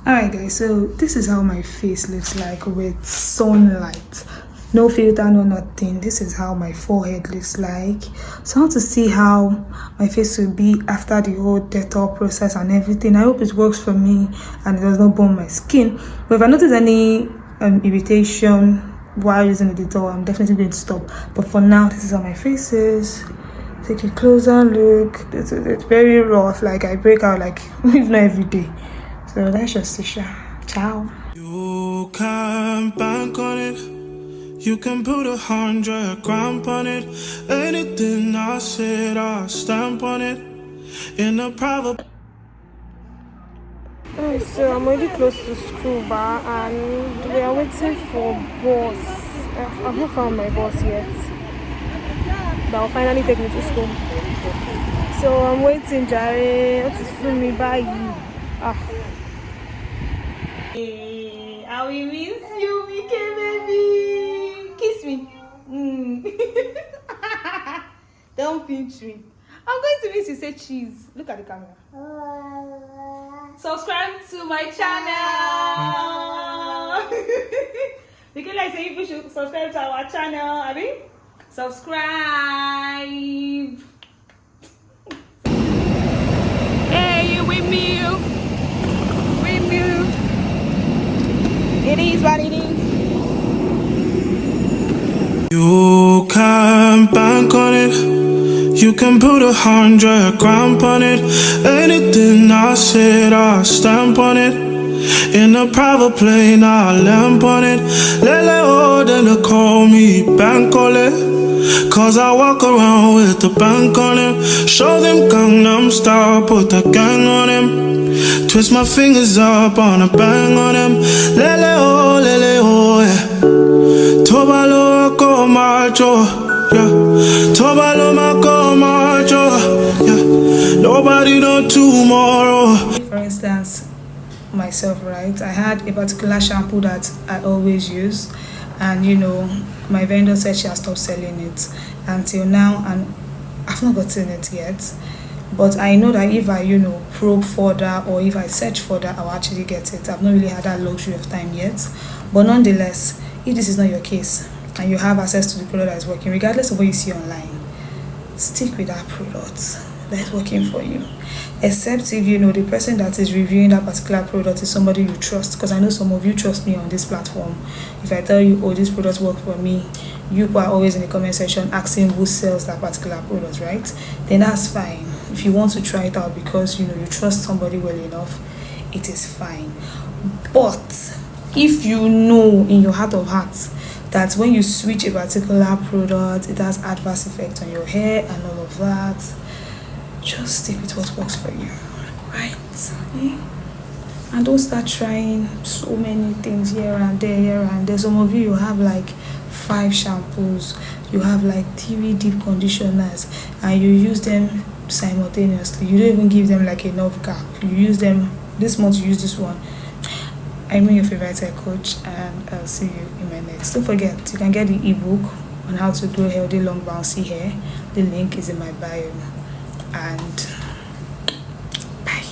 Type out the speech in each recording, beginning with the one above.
Alright guys, so this is how my face looks like with sunlight. No filter, no nothing. This is how my forehead looks like. So I want to see how my face will be after the whole Dettol process and everything. I hope it works for me and it does not burn my skin. But if I notice any irritation while using the Dettol, I'm definitely going to stop. But for now, this is how my face is. Take a closer look. It's very rough, like I break out like if not every day. So that's just Sisha. Ciao. You can bank on it. You can put 100 grand on it. Anything I said, I'll stamp on it. In a private. Alright, so I'm already close to school bar and we are waiting for bus. I've not found my bus yet, but I'll finally take me to school. So I'm waiting, Jare. What is for me by you? Hey, I will miss you, Mickey baby. Kiss me. Don't pinch me. I'm going to miss you. Say cheese. Look at the camera. Subscribe to my channel. Because like say you should subscribe to our channel. Abi? Subscribe. Hey, we move. We move. It is what it is. You can bank on it. You can put 100 grand on it. Anything I said, I'll stamp on it. In a private plane, I'll lamp on it. Lele oh, then they call me Bankole. Cause I walk around with the bank on him. Show them Gangnam Style, put the gang on him. Twist my fingers up on a bang on him. Lele oh, yeah. Tobalo ko macho, yeah. Tobalo mako macho, yeah. Nobody know tomorrow. For instance, myself, right? I had a particular shampoo that I always use, and my vendor said she has stopped selling it until now, and I've not gotten it yet. But I know that if I probe further or if I search further, I'll actually get it. I've not really had that luxury of time yet, but nonetheless, if this is not your case and you have access to the product that is working, regardless of what you see online, stick with that product that's working for you. Except if the person that is reviewing that particular product is somebody you trust, because I know some of you trust me on this platform. If I tell you, oh, this product work for me, you are always in the comment section asking who sells that particular product, right? Then that's fine. If you want to try it out because you trust somebody well enough, it is fine. But if you know in your heart of hearts that when you switch a particular product, it has adverse effect on your hair and all of that, just stick with what works for you, right? And don't start trying so many things here and there. Some of you have like 5 shampoos, you have like 3 deep conditioners, and you use them simultaneously. You don't even give them like enough gap. You use them this month, you use this one. I'm your favorite hair coach, and I'll see you in my next. Don't forget, you can get the ebook on how to grow healthy long bouncy hair. The link is in my bio. And bye.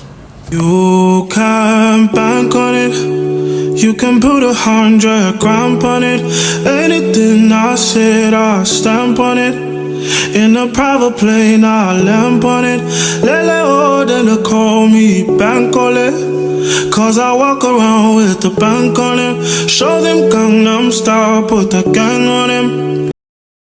You can bank on it. You can put 100 grand on it. Anything I said, I'll stamp on it. In a private plane, I'll lamp on it. Lele oh, then they call me Bankole. Cause I walk around with the bank on him. Show them Gangnam Style, put the gang on him.